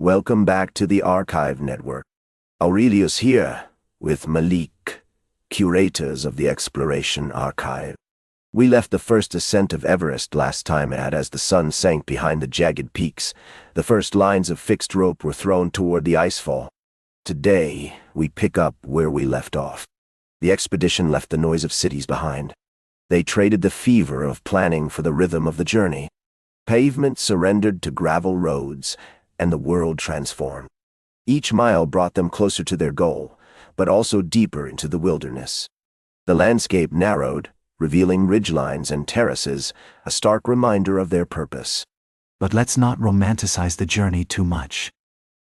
Welcome back to the Archive Network. Aurelius here, with Malik, curators of the Exploration Archive. We left the first ascent of Everest last time as the sun sank behind the jagged peaks. The first lines of fixed rope were thrown toward the icefall. Today, we pick up where we left off. The expedition left the noise of cities behind. They traded the fever of planning for the rhythm of the journey. Pavement surrendered to gravel roads, and the world transformed. Each mile brought them closer to their goal, but also deeper into the wilderness. The landscape narrowed, revealing ridgelines and terraces, a stark reminder of their purpose. But let's not romanticize the journey too much.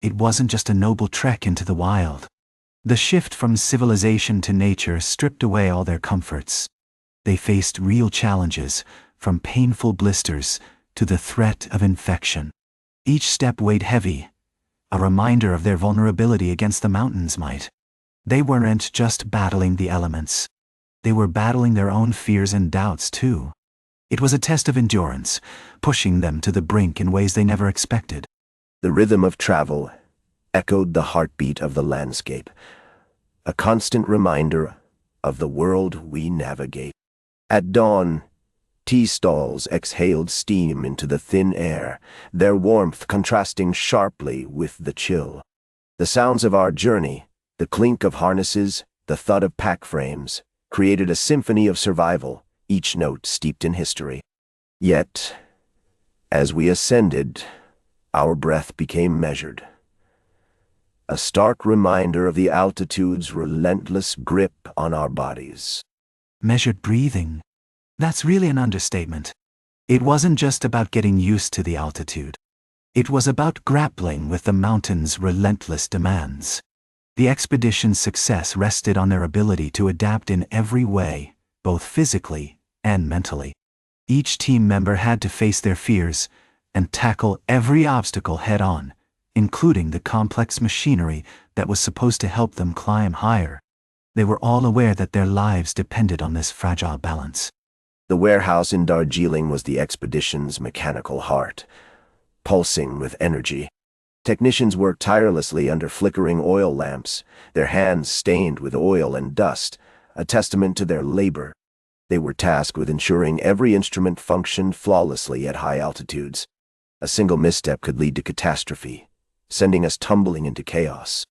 It wasn't just a noble trek into the wild. The shift from civilization to nature stripped away all their comforts. They faced real challenges, from painful blisters to the threat of infection. Each step weighed heavy, a reminder of their vulnerability against the mountain's might. They weren't just battling the elements. They were battling their own fears and doubts too. It was a test of endurance, pushing them to the brink in ways they never expected. The rhythm of travel echoed the heartbeat of the landscape, a constant reminder of the world we navigate. At dawn, tea stalls exhaled steam into the thin air, their warmth contrasting sharply with the chill. The sounds of our journey, the clink of harnesses, the thud of pack frames, created a symphony of survival, each note steeped in history. Yet, as we ascended, our breath became measured. A stark reminder of the altitude's relentless grip on our bodies. Measured breathing. That's really an understatement. It wasn't just about getting used to the altitude. It was about grappling with the mountain's relentless demands. The expedition's success rested on their ability to adapt in every way, both physically and mentally. Each team member had to face their fears and tackle every obstacle head-on, including the complex machinery that was supposed to help them climb higher. They were all aware that their lives depended on this fragile balance. The warehouse in Darjeeling was the expedition's mechanical heart, pulsing with energy. Technicians worked tirelessly under flickering oil lamps, their hands stained with oil and dust, a testament to their labor. They were tasked with ensuring every instrument functioned flawlessly at high altitudes. A single misstep could lead to catastrophe, sending us tumbling into chaos.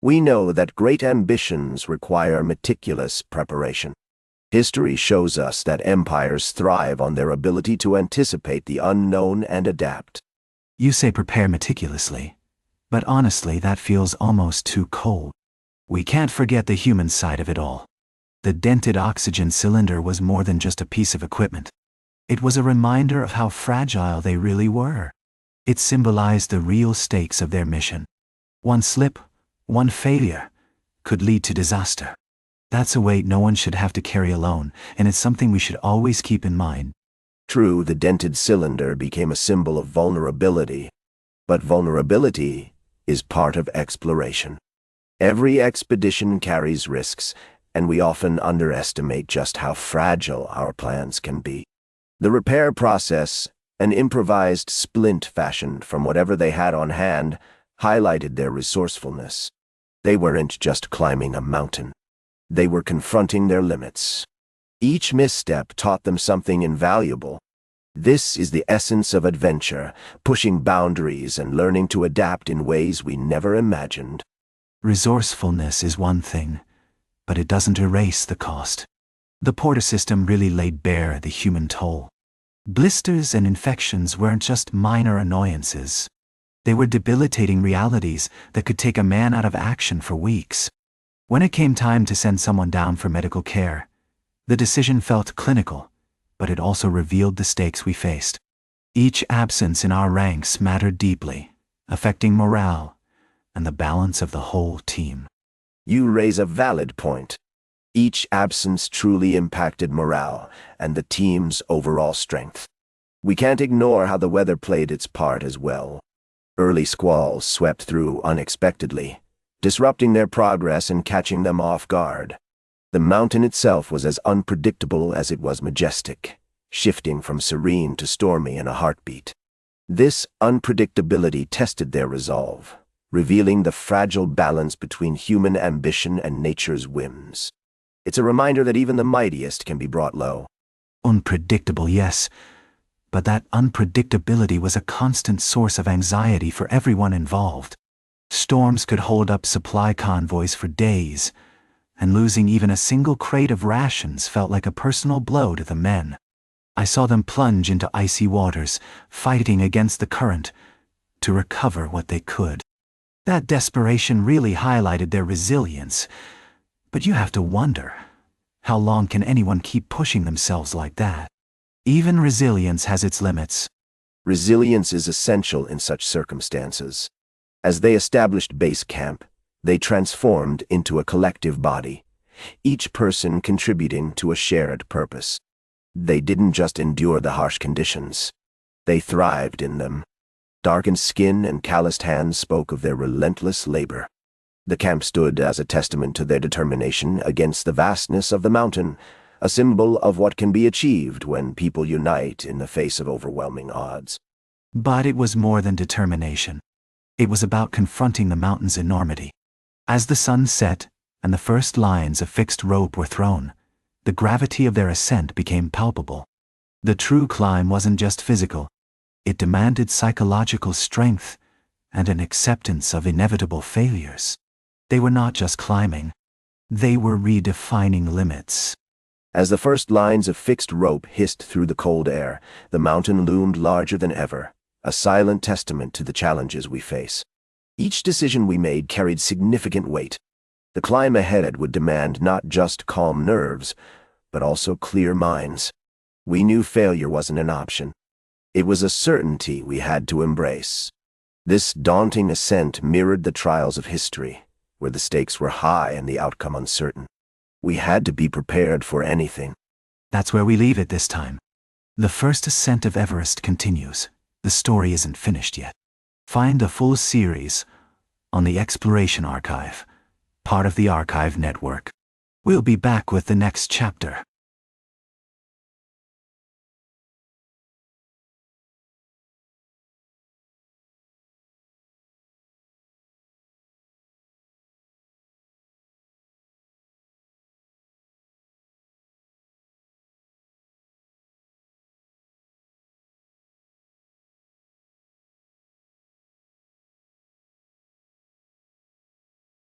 We know that great ambitions require meticulous preparation. History shows us that empires thrive on their ability to anticipate the unknown and adapt. You say prepare meticulously, but honestly that feels almost too cold. We can't forget the human side of it all. The dented oxygen cylinder was more than just a piece of equipment. It was a reminder of how fragile they really were. It symbolized the real stakes of their mission. One slip, one failure, could lead to disaster. That's a weight no one should have to carry alone, and it's something we should always keep in mind. True, the dented cylinder became a symbol of vulnerability, but vulnerability is part of exploration. Every expedition carries risks, and we often underestimate just how fragile our plans can be. The repair process, an improvised splint fashioned from whatever they had on hand, highlighted their resourcefulness. They weren't just climbing a mountain. They were confronting their limits. Each misstep taught them something invaluable. This is the essence of adventure, pushing boundaries and learning to adapt in ways we never imagined. Resourcefulness is one thing, but it doesn't erase the cost. The porter system really laid bare the human toll. Blisters and infections weren't just minor annoyances. They were debilitating realities that could take a man out of action for weeks. When it came time to send someone down for medical care, the decision felt clinical, but it also revealed the stakes we faced. Each absence in our ranks mattered deeply, affecting morale and the balance of the whole team. You raise a valid point. Each absence truly impacted morale and the team's overall strength. We can't ignore how the weather played its part as well. Early squalls swept through unexpectedly, disrupting their progress and catching them off guard. The mountain itself was as unpredictable as it was majestic, shifting from serene to stormy in a heartbeat. This unpredictability tested their resolve, revealing the fragile balance between human ambition and nature's whims. It's a reminder that even the mightiest can be brought low. Unpredictable, yes, but that unpredictability was a constant source of anxiety for everyone involved. Storms could hold up supply convoys for days, and losing even a single crate of rations felt like a personal blow to the men. I saw them plunge into icy waters, fighting against the current, to recover what they could. That desperation really highlighted their resilience, but you have to wonder, how long can anyone keep pushing themselves like that? Even resilience has its limits. Resilience is essential in such circumstances. As they established base camp, they transformed into a collective body, each person contributing to a shared purpose. They didn't just endure the harsh conditions. They thrived in them. Darkened skin and calloused hands spoke of their relentless labor. The camp stood as a testament to their determination against the vastness of the mountain, a symbol of what can be achieved when people unite in the face of overwhelming odds. But it was more than determination. It was about confronting the mountain's enormity. As the sun set and the first lines of fixed rope were thrown, the gravity of their ascent became palpable. The true climb wasn't just physical. It demanded psychological strength and an acceptance of inevitable failures. They were not just climbing. They were redefining limits. As the first lines of fixed rope hissed through the cold air, the mountain loomed larger than ever, a silent testament to the challenges we face. Each decision we made carried significant weight. The climb ahead would demand not just calm nerves, but also clear minds. We knew failure wasn't an option. It was a certainty we had to embrace. This daunting ascent mirrored the trials of history, where the stakes were high and the outcome uncertain. We had to be prepared for anything. That's where we leave it this time. The first ascent of Everest continues. The story isn't finished yet. Find the full series on the Exploration Archive, part of the Archive Network. We'll be back with the next chapter.